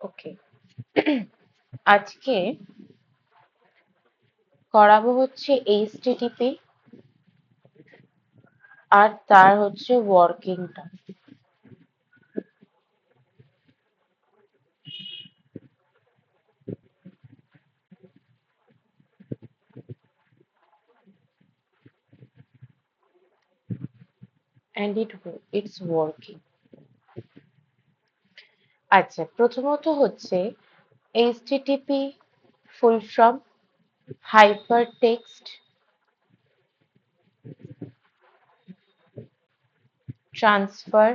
ওকে। আজকে করাবো হচ্ছে এইচটিটিপি আর তার হচ্ছে ওয়ার্কিংটা। and it's working. আচ্ছা, প্রথমত হচ্ছে HTTP full form hyper text transfer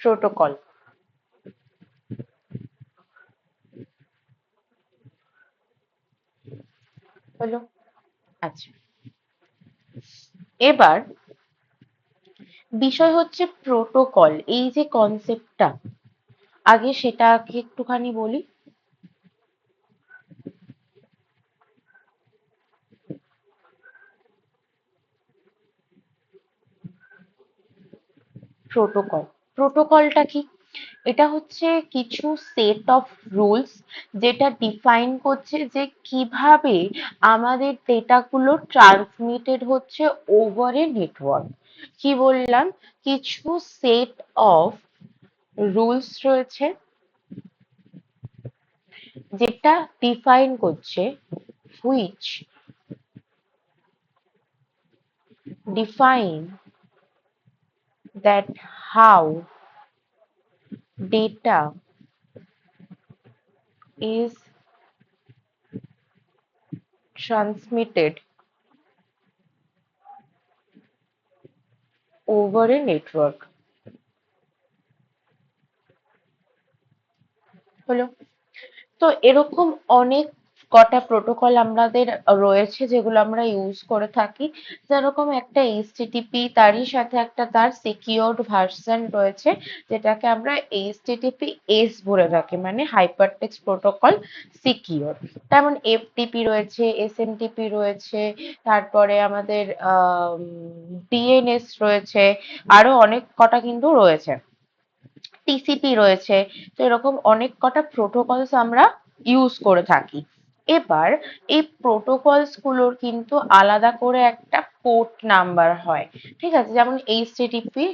protocol. হলো? আচ্ছা, এবার বিষয় হচ্ছে প্রোটোকল। এই যে কনসেপ্টটা, আগে সেটাকে একটুখানি বলি। প্রোটোকল, প্রোটোকলটা কি? এটা হচ্ছে কিছু সেট অফ রুলস যেটা ডিফাইন করছে যে কিভাবে আমাদের ডেটাগুলো ট্রান্সমিটেড হচ্ছে ওভার এ নেটওয়ার্ক। কি বললাম? কিছু সেট অফ রুলস রয়েছে যেটা ডিফাইন করছে which define that how data is transmitted over a network. হলো? তো এরকম অনেক কটা প্রোটোকল আমাদের রয়েছে যেগুলো আমরা ইউজ করে থাকি। যেরকম একটা এইচটিটিপি, তারই সাথে একটা তার সিকিউরড ভার্সন রয়েছে যেটাকে আমরা এইচটিটিপি এস বলে থাকি, মানে হাইপার টেক্সট প্রোটোকল সিকিউর। তেমন এফটিপি রয়েছে, এসএমটিপি রয়েছে, তারপরে আমাদের ডিএনএস রয়েছে, আরো অনেক কটা কিন্তু রয়েছে, টিসিপি রয়েছে। তো এরকম অনেক কটা প্রোটোকলস আমরা ইউজ করে থাকি। এবার এই প্রোটোকলস গুলোর কিন্তু আলাদা করে একটা পোর্ট নাম্বার হয়, ঠিক আছে? যেমন এইচটিটিপি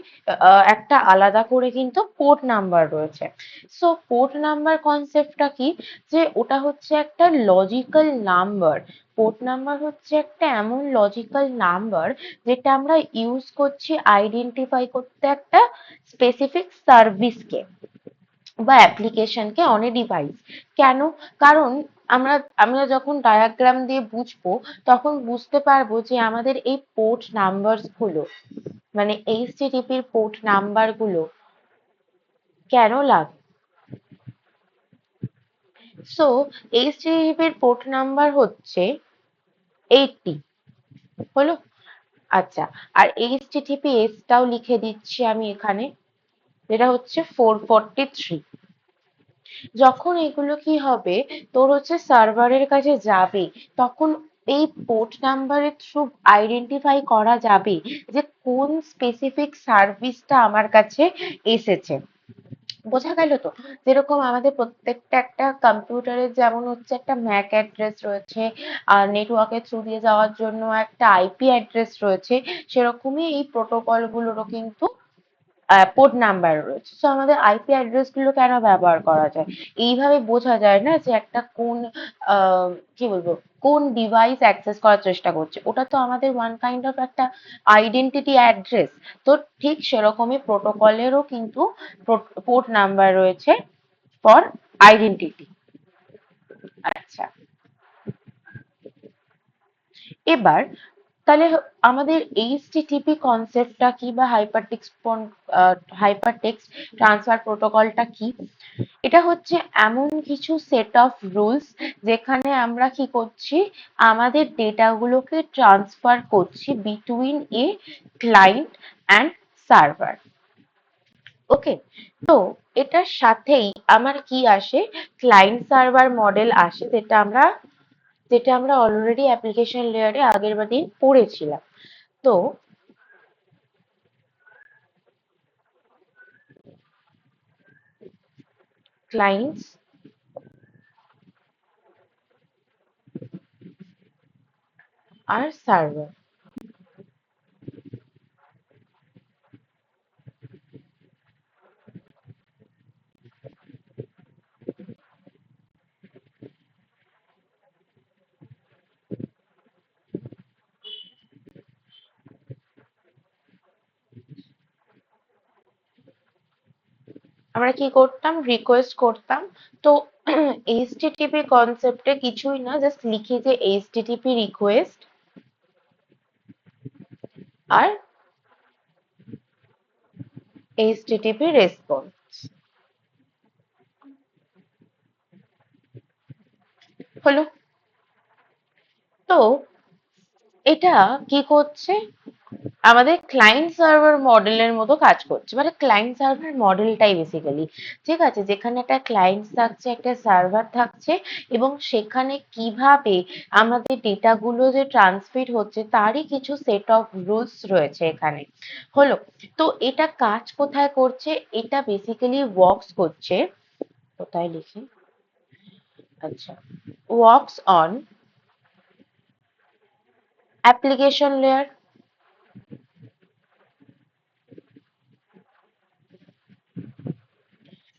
একটা আলাদা করে কিন্তু পোর্ট নাম্বার রয়েছে। সো পোর্ট নাম্বার কনসেপ্টটা কি? যে ওটা হচ্ছে একটা লজিক্যাল নাম্বার। পোর্ট নাম্বার হচ্ছে একটা এমন লজিক্যাল নাম্বার যেটা আমরা ইউজ করছি আইডেন্টিফাই করতে একটা স্পেসিফিক সার্ভিসকে বা অ্যাপ্লিকেশনকে অন এ ডিভাইস। কেন? কারণ আমরা আমরা যখন ডায়াগ্রাম দিয়ে বুঝবো তখন বুঝতে পারবো যে আমাদের এই পোর্ট নাম্বার গুলো, মানে এইচটিটিপির পোর্ট নাম্বার গুলো কেন লাগে। সো এইচটিটিপির পোর্ট নাম্বার হচ্ছে 80। হলো? আচ্ছা, আর এইচটিটিপিএস টাও লিখে দিচ্ছি আমি এখানে, যেটা হচ্ছে 443। যখন এগুলো কি হবে, তোর হচ্ছে সার্ভারের কাছে যাবে, তখন এই পোর্ট নাম্বারের থ্রু আইডেন্টিফাই করা যাবে যে কোন স্পেসিফিক সার্ভিসটা আমার কাছে এসেছে। বোঝা গেল তো? যেরকম আমাদের প্রত্যেকটা একটা কম্পিউটারের যেমন হচ্ছে একটা ম্যাক অ্যাড্রেস রয়েছে, আর নেটওয়ার্কের থ্রু দিয়ে যাওয়ার জন্য একটা আইপি অ্যাড্রেস রয়েছে, সেরকমই এই প্রোটোকল গুলোরও কিন্তু পোর্ট নাম্বার রয়েছে। সো আমাদের আইপি অ্যাড্রেস গুলো কেন ব্যবহার করা যায়? এইভাবে বোঝা যায় না যে একটা কোন কি বলবো, কোন ডিভাইস অ্যাক্সেস করার চেষ্টা করছে। ওটা তো আমাদের ওয়ান কাইন্ড অফ একটা আইডেন্টিটি অ্যাড্রেস। তো ঠিক সেরকমই প্রোটোকলেরও কিন্তু পোর্ট নাম্বার রয়েছে ফর আইডেন্টিটি। আচ্ছা, এবার তাহলে আমাদের এইচটিটিপি কনসেপ্টটা কি বা হাইপারটেক্সট ট্রান্সফার প্রোটোকলটা কি? এটা হচ্ছে এমন কিছু সেট অফ রুলস যেখানে আমরা কি করছি, আমাদের ডেটাগুলোকে ট্রান্সফার করছি between a client and server. Okay, তো এটার সাথেই আমার কি আসে, ক্লায়েন্ট সার্ভার মডেল আসে, যেটা আমরা অলরেডি অ্যাপ্লিকেশন লেয়ারে আগের দিন পড়েছিলাম। তো ক্লায়েন্টস আর সার্ভার। আমরা কি করতাম, রিকোয়েস্ট করতাম। তো এইচটিটিপি কনসেপ্টে কিছুই না, জাস্ট লিখি যে এইচটিটিপি রিকোয়েস্ট আর এইচটিটিপি রেসপন্স। হলো। তো এটা কি করছে, আমাদের ক্লায়েন্ট সার্ভার মডেলের মতো কাজ করছে, মানে ক্লায়েন্ট সার্ভার মডেলটাই বেসিক্যালি, ঠিক আছে, যেখানে একটা ক্লায়েন্ট থাকছে, একটা সার্ভার থাকছে, এবং সেখানে কিভাবে আমাদের ডেটাগুলো যে ট্রান্সমিট হচ্ছে তারই কিছু সেট অফ রুলস রয়েছে এখানে। হলো। তো এটা কাজ কোথায় করছে, এটা বেসিক্যালি ওয়ার্কস করছে, কোথায় লিখি, আচ্ছা, works on application layer.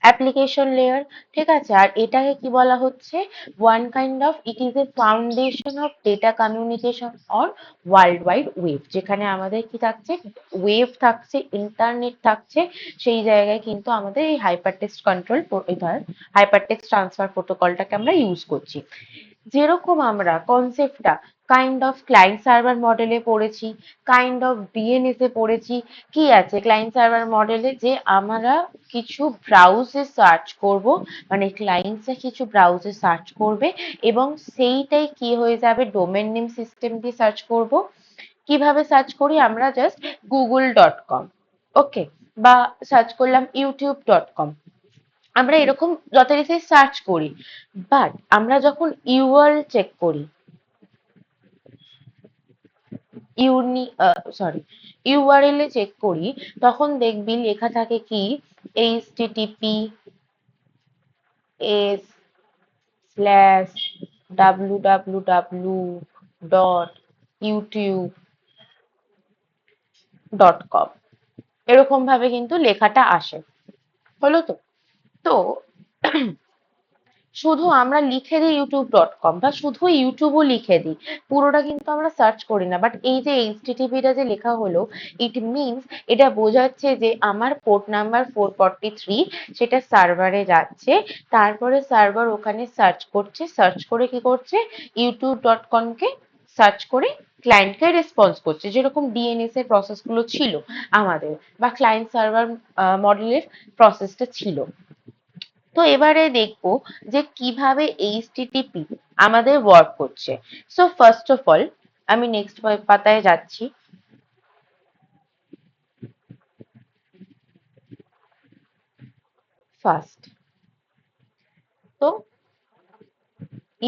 Application layer, ঠিক আছে। আর এটাকে কি বলা হচ্ছে, one kind of, it is a foundation of data communication on world wide web, যেখানে আমাদের কি থাকছে, ওয়েব থাকছে, ইন্টারনেট থাকছে, সেই জায়গায় কিন্তু আমাদের এই hypertext control, hypertext transfer প্রোটোকলটাকে আমরা ইউজ করছি। যেরকম আমরা কনসেপ্টটা কাইন্ড অফ ক্লায়েন্ট সার্ভার মডেলে পড়েছি, কাইন্ড অফ ডিএনএস এ পড়েছি, কি আছে ক্লায়েন্ট সার্ভার মডেলে, যে আমরা কিছু ব্রাউজে সার্চ করব, মানে ক্লায়েন্টসে কিছু ব্রাউজে সার্চ করবে, এবং সেইটাই কি হয়ে যাবে, ডোমেন নেম সিস্টেম দিয়ে সার্চ করব। কিভাবে সার্চ করি, আমরা জাস্ট google.com, ওকে, বা সার্চ করলাম youtube.com, আমরা এরকম যথারীতি সার্চ করি। বাট আমরা যখন ইউআরএল চেক করি, ইউআরএল এ চেক করি, তখন দেখবি লেখা থাকে কি, https://www.youtube.com, এরকম ভাবে কিন্তু লেখাটা আসে। হলো তো। তো শুধু আমরা লিখে দিই youtube.com, বা শুধু ইউটিউবও লিখে দিই, পুরোটা কিন্তু আমরা সার্চ করি না। বাট এই যে এইচটিটিপিটা যে লেখা হলো, ইট মিনস, এটা বোঝাচ্ছে যে আমার পোর্ট নাম্বার 443, সেটা সার্ভারে যাচ্ছে, তারপরে সার্ভার ওখানে সার্চ করছে, সার্চ করে কি করছে, youtube.com কে সার্চ করে ক্লায়েন্টকে রেসপন্স করছে, যেরকম ডিএনএস এর প্রসেস গুলো ছিল আমাদের, বা ক্লায়েন্ট সার্ভার মডেলের প্রসেসটা ছিল। তো এবারে দেখবো যে কিভাবে এইচটিটিপি আমাদের ওয়ার্ক করছে। সো ফার্স্ট অফ অল, আমি নেক্সট পাতায় যাচ্ছি। ফার্স্ট, তো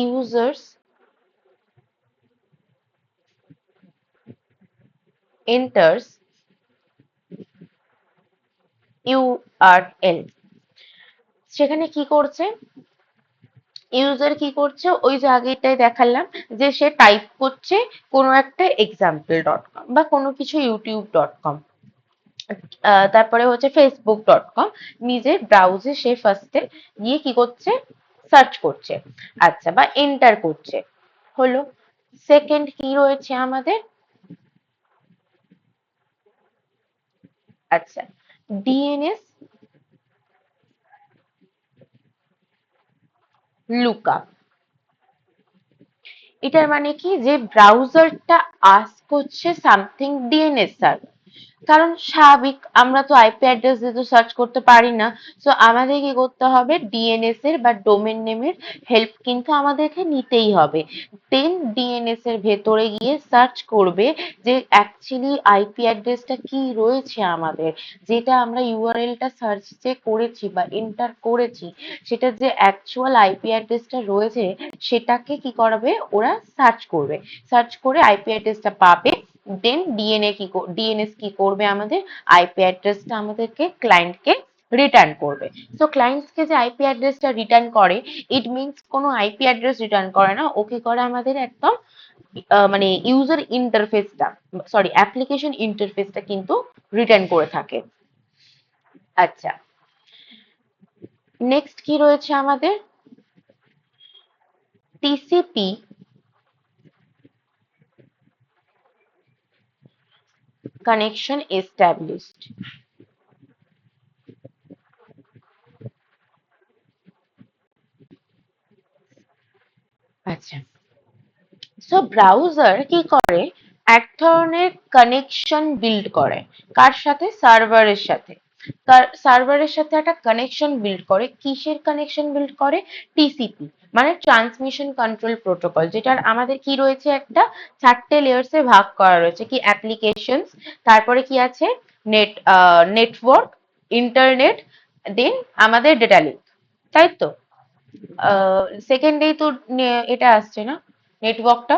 ইউজার্স এন্টার্স ইউআরএল, সেখানে কি করছে, ইউজার কি করছে, ওই যে আগেটাই দেখালাম, যে সে টাইপ করছে কোনো একটা example.com বা কোনো কিছু youtube.com, তারপরে হচ্ছে facebook.com, নিজের ব্রাউজে সে ফার্স্টে গিয়ে কি করছে, সার্চ করছে, আচ্ছা, বা এন্টার করছে। হলো। সেকেন্ড কি রয়েছে আমাদের, আচ্ছা, ডিএনএস লুকআপ। এটার মানে কি, যে ব্রাউজারটা আস্ক করছে সামথিং ডিএনএস সার্ভার, কারণ স্বাভাবিক, আমরা তো আইপি অ্যাড্রেস দিয়ে তো সার্চ করতে পারি না। সো আমাদের কি করতে হবে, ডিএনএস এর বা ডোমেন নেমের হেল্প কিন্তু আমাদেরকে নিতেই হবে। দেন ডিএনএস এর ভেতরে গিয়ে সার্চ করবে যে অ্যাকচুয়ালি আইপি অ্যাড্রেসটা কি রয়েছে আমাদের, যেটা আমরা ইউআরএলটা সার্চ যে করেছি বা এন্টার করেছি, সেটা যে অ্যাকচুয়াল আইপি অ্যাড্রেসটা রয়েছে, সেটাকে কি করবে, ওরা সার্চ করবে, সার্চ করে আইপি অ্যাড্রেসটা পাবে। দেন ডিএনএস কি করবে, আমাদের আইপি অ্যাড্রেসটা আমাদেরকে ক্লায়েন্টকে রিটার্ন করবে। সো ক্লায়েন্টসকে যে আইপি অ্যাড্রেসটা রিটার্ন করে, ইট মিনস কোনো আইপি অ্যাড্রেস রিটার্ন করে না, ও কি করে আমাদের একদম মানে ইউজার ইন্টারফেসটা, সরি অ্যাপ্লিকেশন ইন্টারফেসটা কিন্তু রিটার্ন করে থাকে। আচ্ছা, নেক্সট কি রয়েছে আমাদের? TCP connection established. আচ্ছা, সো ব্রাউজার কি করে, এক ধরনের কানেকশন বিল্ড করে। কার সাথে? সার্ভারের সাথে। সার্ভারের সাথে একটা কানেকশন বিল্ড করে। কিসের কানেকশন বিল্ড করে? টিসিপি, মানে ট্রান্সমিশন কন্ট্রোল প্রোটোকল, যেটার আমাদের কি রয়েছে, একটা 4টে লেয়ার্সে ভাগ করা রয়েছে। কি? অ্যাপ্লিকেশনস, তারপরে কি আছে, নেটওয়ার্ক, ইন্টারনেট, দেন আমাদের ডেটা লিঙ্ক, তাই তো? সেকেন্ডেই তো এটা আসছে না, নেটওয়ার্কটা।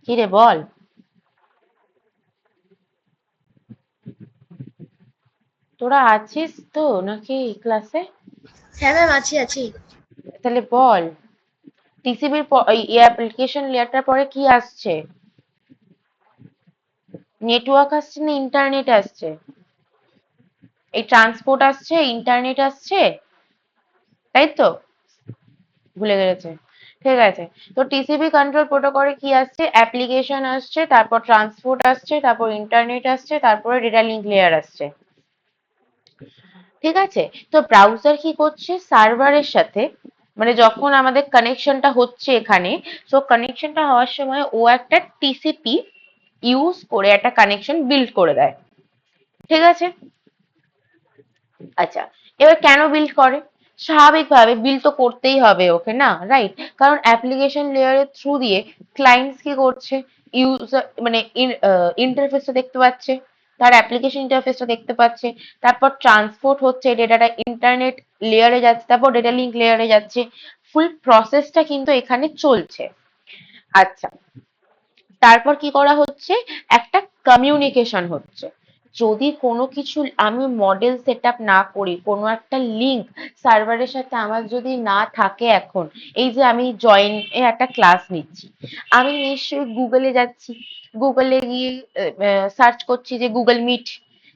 কি রে বল? তোরা আছিস তো নাকি ক্লাসে? হ্যাঁ ম্যাম, আছি আছি। তাহলে বল, টিসিবির অ্যাপ্লিকেশন লেয়ারটার পরে কি আসছে? নেটওয়ার্ক আসছে না ইন্টারনেট আসছে? এই ট্রান্সপোর্ট আসছে, ইন্টারনেট আসছে, তাই তো? ভুলে গেছে। ঠিক আছে। তো টিসিপি কন্ট্রোল প্রোটোকলে কি আসছে? অ্যাপ্লিকেশন আসছে, তারপর ট্রান্সপোর্ট আসছে, তারপর ইন্টারনেট আসছে, তারপরে ডেটা লিঙ্ক লেয়ার আসছে। ঠিক আছে? তো ব্রাউজার কি করছে? সার্ভারের সাথে, মানে যখন আমাদের কানেকশনটা হচ্ছে এখানে, তো কানেকশনটা হওয়ার সময় ও একটা টিসিপি ইউজ করে একটা কানেকশন বিল্ড করে দেয়। ঠিক আছে? আচ্ছা, এবার কেন বিল্ড করে? স্বাভাবিকভাবে বিল্ড তো করতেই হবে ওকে, না? রাইট? কারণ অ্যাপ্লিকেশন লেয়ারের থ্রু দিয়ে ক্লায়েন্টস কি করছে, ইউজার মানে ইন্টারফেসটা দেখতে পাচ্ছে, তার অ্যাপ্লিকেশন ইন্টারফেসটা দেখতে পাচ্ছে, তারপর ট্রান্সপোর্ট হচ্ছে, ডেটাটা ইন্টারনেট লেয়ারে যাচ্ছে, তারপর ডেটা লিঙ্ক লেয়ারে যাচ্ছে। ফুল প্রসেসটা কিন্তু এখানে চলছে। আচ্ছা, তারপর কি করা হচ্ছে? একটা কমিউনিকেশন হচ্ছে। যদি কোনো কিছু আমি মডেল সেট আপ না করি, কোনো একটা লিঙ্ক সার্ভারের সাথে আমার যদি না থাকে, এখন এই যে আমি জয়েন এ একটা ক্লাস নিচ্ছি, আমি নিশ্চয়ই গুগলে যাচ্ছি, গুগলে গিয়ে সার্চ করছি যে গুগল মিট,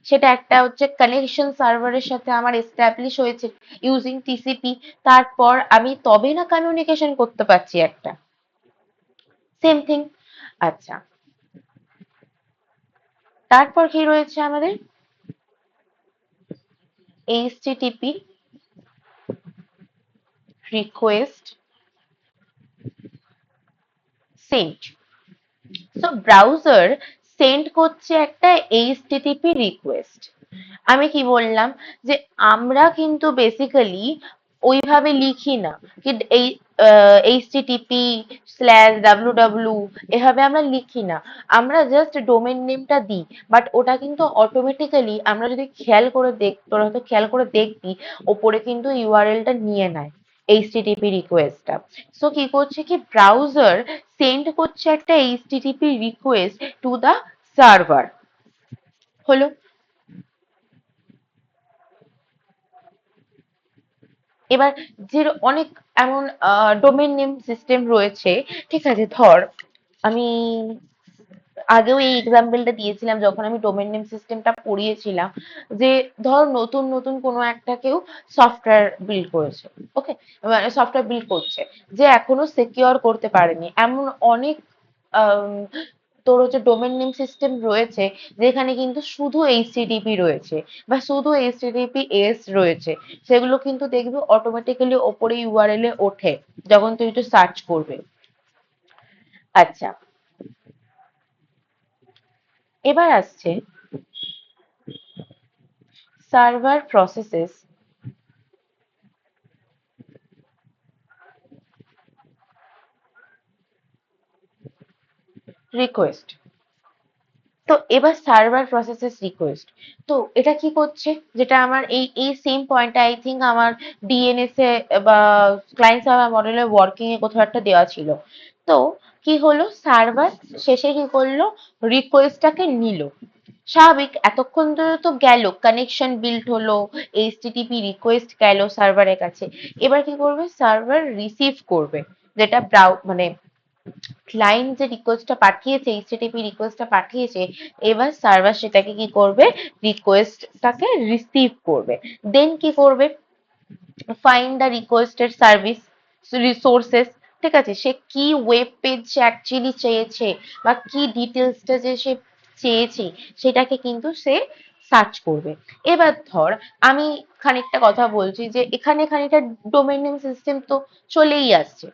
সেটা একটা হচ্ছে কানেকশন সার্ভারের সাথে আমার এস্টাবলিশ হয়েছে ইউজিং টিসিপি। তারপর আমি তবে না কমিউনিকেশন করতে পারছি একটা, সেম থিং। আচ্ছা, তারপর কি রয়েছে আমাদের? HTTP request send. So browser send করছে একটা এইচটিটিপি রিকোয়েস্ট। আমি কি বললাম যে আমরা কিন্তু বেসিক্যালি ওইভাবে লিখি না কি এই এইচটিটিপি স্ল্যাশ ডাব্লিউ এভাবে আমরা লিখি না, আমরা জাস্ট ডোমেন নেমটা দিই। বাট ওটা কিন্তু অটোমেটিক্যালি আমরা যদি খেয়াল করে তোরা হয়তো খেয়াল করে দেখবি, ওপরে কিন্তু ইউআরএলটা নিয়ে নেয় এইচটিটিপি রিকোয়েস্টটা। সো কি করছে, কি ব্রাউজার সেন্ড করছে একটা HTTP request to the server. হলো? এবার যে অনেক এমন ডোমেন নেম সিস্টেম রয়েছে, ঠিক আছে? ধর আমি আগেও এই এক্সাম্পলটা দিয়েছিলাম যখন আমি ডোমেন নেম সিস্টেমটা পড়িয়েছিলাম, যে ধর নতুন নতুন কোনো একটা কেউ সফটওয়্যার বিল্ড করেছে, ওকে, মানে সফটওয়্যার বিল্ড করছে, যে এখনো সিকিউর করতে পারেনি, এমন অনেক আম, তোর হচ্ছে ডোমেন নেম সিস্টেম রয়েছে যেখানে কিন্তু শুধু এইচটিটিপি রয়েছে বা শুধু এইচটিটিপি এস রয়েছে। সেগুলো কিন্তু দেখবি অটোমেটিক্যালি ওপরে ইউআরএল এ ওঠে যখন তুই একটু সার্চ করবে। আচ্ছা, এবার আসছে সার্ভার প্রসেসেস রিকোয়েস্ট। তো এবার সার্ভার প্রসেসেস রিকোয়েস্ট, তো এটা কি করছে, যেটা আমার এই এই সেম পয়েন্টটা আই থিঙ্ক আমার ডিএনএস এ বা ক্লায়েন্ট সার্ভার মডেলে ওয়ার্কিং এ কোথাও একটা দেওয়া ছিল। তো কি হলো, সার্ভার শেষে কি করলো, রিকোয়েস্টটাকে নিল। স্বাভাবিক, এতক্ষণ ধরে তো গেল, কানেকশন বিল্ড হলো, এইচটিটিপি রিকোয়েস্ট গেল সার্ভারের কাছে। এবার কি করবে, সার্ভার রিসিভ করবে, যেটা মানে ক্লায়েন্ট যে রিকোয়েস্টটা পাঠিয়েছে, এইচটিটিপি রিকোয়েস্টটা পাঠিয়েছে, এবার সার্ভার সেটাকে কি করবে, রিকোয়েস্টটাকে রিসিভ করবে। দেন কি করবে, find the requested service resources, ঠিক আছে, সে কি ওয়েব পেজ সে অ্যাকচুয়ালি চেয়েছে বা কি ডিটেলসটা যে সে চেয়েছে সেটাকে কিন্তু সে সার্চ করবে। এবার ধর আমি খানিকটা কথা বলছি যে এখানে খানিকটা ডোমেইন নেম সিস্টেম তো চলেই আসছে।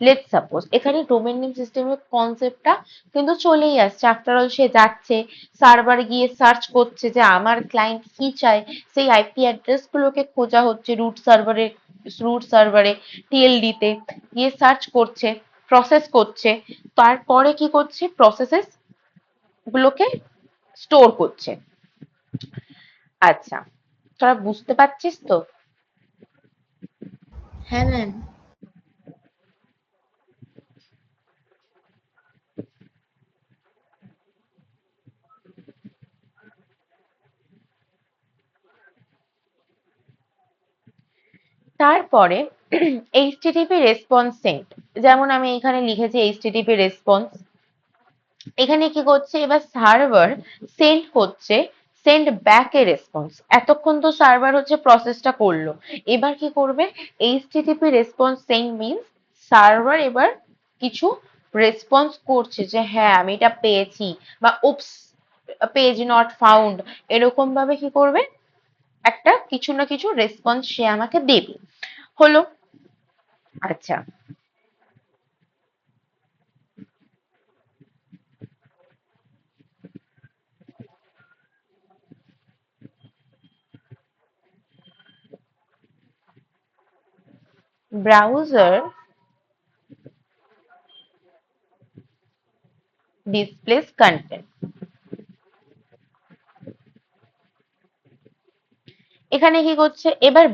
লেটস সাপোজ এখানে ডোমেইন নেম সিস্টেমের কনসেপ্টটা কিন্তু চলেই আসছে। আফটার অল সে যাচ্ছে সার্ভারে গিয়ে সার্চ করছে যে আমার ক্লায়েন্ট কি চায়, সেই আইপি অ্যাড্রেস গুলোকে খোঁজা হচ্ছে রুট সার্ভারে টিএলডি তে গিয়ে সার্চ করছে, প্রসেস করছে, তারপরে কি করছে, প্রসেসেস গুলোকে স্টোর করছে। আচ্ছা, তোরা বুঝতে পারছিস তো? হ্যাঁ ম্যাম। তারপরে এইচটিটিপি রেসপন্স সেন্ড, যেমন আমি এখানে লিখেছি এইচটিটিপি রেসপন্স। এখানে কি করছে, এবার সার্ভার সেন্ড করছে, সেন্ড ব্যাক এ রেসপন্স। এতক্ষণ তো সার্ভার হচ্ছে প্রসেসটা করলো, এবার কি করবে, HTTP response send means server এবার কিছু রেসপন্স করছে যে হ্যাঁ আমি এটা পেয়েছি, বা উপস পেজ নট ফাউন্ড, এরকম ভাবে কি করবে, একটা কিছু না কিছু রেসপন্স সে আমাকে দেবে। হলো। আচ্ছা, ব্রাউজার ডিসপ্লেস কন্টেন্ট, এখানে কি করছে, এবার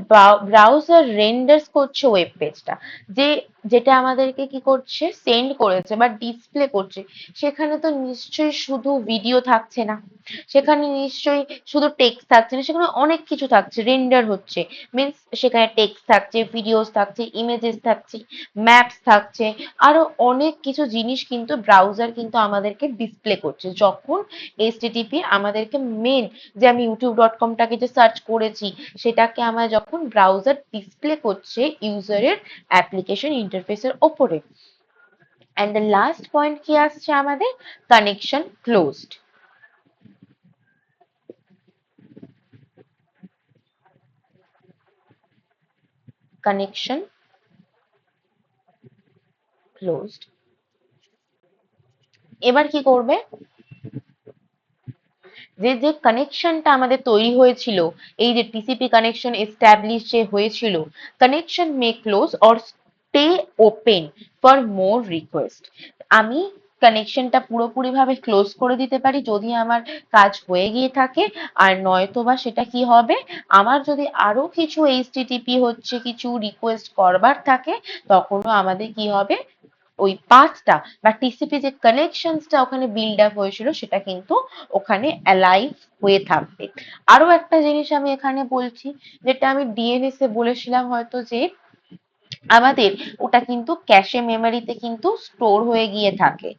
ব্রাউজার রেন্ডার্স করছে ওয়েব পেজটা, যে যেটা আমাদেরকে কি করছে, সেন্ড করেছে বা ডিসপ্লে করছে, সেখানে তো নিশ্চয়ই শুধু ভিডিও থাকছে না, সেখানে নিশ্চয়ই শুধু টেক্সট থাকছে না, সেখানে অনেক কিছু থাকছে, রেন্ডার হচ্ছে মিনস সেখানে টেক্সট থাকছে, ভিডিওস থাকছে, ইমেজেস থাকছে, ম্যাপস থাকছে, আরো অনেক কিছু জিনিস কিন্তু ব্রাউজার কিন্তু আমাদেরকে ডিসপ্লে করছে যখন এইচটিটিপি আমাদেরকে মেন, যে আমি youtube.com-টাকে যে সার্চ করেছি সেটাকে আমার যখন ব্রাউজার ডিসপ্লে করছে ইউজারের অ্যাপ্লিকেশন ইন্টারফেসের ওপরে। অ্যান্ড দ্য লাস্ট পয়েন্ট কি আসছে আমাদের, কানেকশন ক্লোজড, কানেকশন ক্লোজড। এবার কি করবে, যে যে কানেকশনটা আমাদের তৈরি হয়েছিল, এই যে টিসিপি কানেকশন এস্টাবলিশ যে হয়েছিল, connection May close or stay open for more request, আমি কানেকশনটা পুরোপুরি ভাবে ক্লোজ করে দিতে পারি যদি আমার কাজ হয়ে গিয়ে থাকে, আর নয়তোবা সেটা কি হবে, আমার যদি আরো কিছু এইচটিটিপি হচ্ছে কিছু রিকোয়েস্ট করবার থাকে, তখনও আমাদের কি হবে, ওই পাথটা বা টিসিপি যে কানেকশনসটা ওখানে বিল্ড আপ হয়েছিল সেটা কিন্তু ওখানে অ্যালাইভ হয়ে থাকবে। আরো একটা জিনিস আমি এখানে বলছি, যেটা আমি ডিএনএস এ বলেছিলাম হয়তো, যে আমাদের ওটা কিন্তু ক্যাশে মেমোরিতে কিন্তু স্টোর হয়ে গিয়ে থাকে,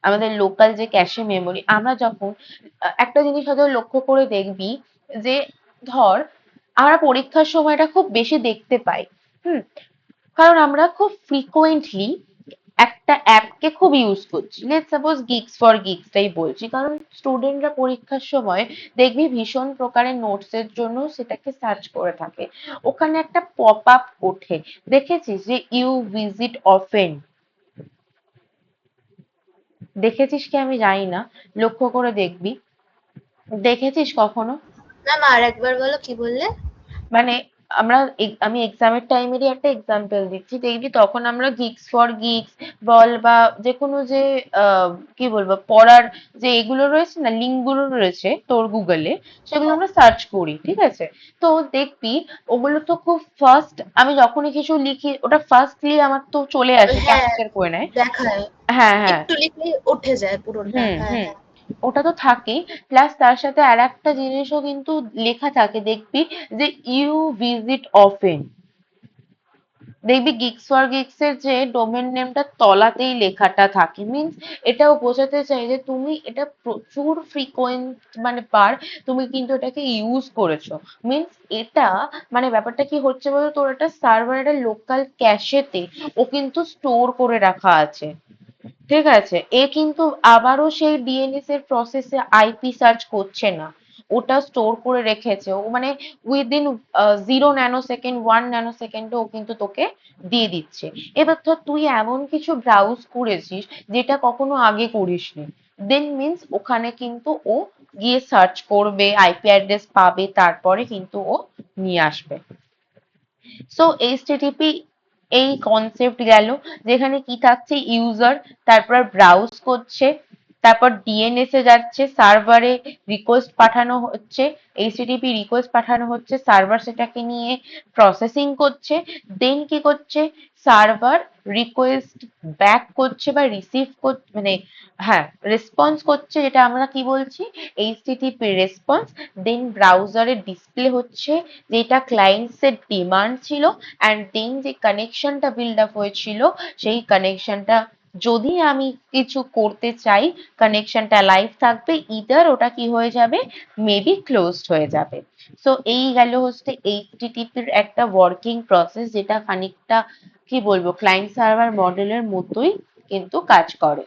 আমাদের লোকাল যে ক্যাশে মেমোরি। আমরা যখন একটা জিনিস হয়তো লক্ষ্য করে দেখবি, যে ধর আমরা পরীক্ষার সময়টা খুব বেশি দেখতে পাই, হুম, কারণ আমরা খুব ফ্রিকোয়েন্টলি একটা অ্যাপকে খুব ইউজ করছি। লেটস সাপোজ গিগস ফর গিগসটাই বলছি, কারণ স্টুডেন্টরা পরীক্ষার সময় দেখবি ভীষণ প্রকারের নোটসের জন্য সেটাকে সার্চ করে থাকে, ওখানে একটা পপ আপ ওঠে, দেখেছিস, যে ইউ ভিজিট অফেন, দেখেছিস কি আমি জানি না, লক্ষ্য করে দেখবি, দেখেছিস কখনো? ম্যাম আর একবার বলো, কি বললে? মানে আমি এক্সামের টাইমেরই একটা এক্সাম্পল দিচ্ছি, দেখবি তখন আমরা গিগস ফর গিগস বল বা যে কোনো যে কি বলবো পড়ার যে এগুলো রয়েছে না, লিঙ্ক গুলো রয়েছে তোর গুগলে, সেগুলো আমরা সার্চ করি, ঠিক আছে? তো দেখবি ওগুলো তো খুব ফার্স্ট, আমি যখনই কিছু লিখি ওটা ফার্স্টলি আমার তো চলে আসে, হ্যাঁ, ক্যাপচার করে নেয়। দেখায়। হ্যাঁ হ্যাঁ, একটু লিখলেই উঠে যায় পুরোটা। হুম হ্যাঁ হুম। হ্যাঁ। ওটা তো থাকেই, প্লাস তার সাথে আর একটা জিনিসও কিন্তু লেখা থাকে, দেখবি যে ইউ ভিজিট অফেন। দেখবি গিগস ফর গিগস এর যে ডোমেন নেমটা তলাতেই লেখাটা থাকে, মিনস এটাও বোঝাতে চাই যে তুমি এটা প্রচুর ফ্রিকোয়েন্ট মানে তুমি কিন্তু এটাকে ইউজ করেছো। মিনস এটা মানে ব্যাপারটা কি হচ্ছে বলতো, তোর একটা সার্ভার একটা লোকাল ক্যাশেতে ও কিন্তু স্টোর করে রাখা আছে। ঠিক আছে, এ কিন্তু আবারও সেই ডিএনএস এর প্রসেসে আইপি সার্চ করছে না, ওটা স্টোর করে রেখেছে ও, মানে উইদিন 0 ন্যানো সেকেন্ড 1 ন্যানো সেকেন্ডে ও কিন্তু তোকে দিয়ে দিচ্ছে। এবার ধর তুই এমন কিছু ব্রাউজ করেছিস যেটা কখনো আগে করিসনি, দেন মিনস ওখানে কিন্তু ও গিয়ে সার্চ করবে, আইপি অ্যাড্রেস পাবে, তারপরে কিন্তু ও নিয়ে আসবে। সো এইচটিটিপি এই কনসেপ্ট গেল, যেখানে কি থাকছে, ইউজার তারপর ব্রাউজ করছে, তারপর ডিএনএস এ যাচ্ছে, সার্ভারে রিকোয়েস্ট পাঠানো হচ্ছে, এইচটিটিপি রিকোয়েস্ট পাঠানো হচ্ছে, সার্ভার সেটাকে নিয়ে প্রসেসিং করছে, দেন কি করছে, সার্ভার রিকোয়েস্ট ব্যাক করছে বা রিসিভ করছে, মানে হ্যাঁ রেসপন্স করছে, যেটা আমরা কি বলছি, এইচটিটিপি রেসপন্স। দেন ব্রাউজারে ডিসপ্লে হচ্ছে যেটা ক্লায়েন্টসের ডিমান্ড ছিল, অ্যান্ড দেন যে কানেকশনটা বিল্ড আপ হয়েছিল, সেই কানেকশনটা যদি আমি কিছু করতে চাই, কানেকশনটা লাইভ থাকবে, ইদার ওটা কি হয়ে যাবে, মেবি ক্লোজড হয়ে যাবে। সো এই গেল হচ্ছে এইচটিটিপির একটা ওয়ার্কিং প্রসেস, যেটা খানিকটা কি বলবো ক্লায়েন্ট সার্ভার মডেলের মতোই কিন্তু কাজ করে।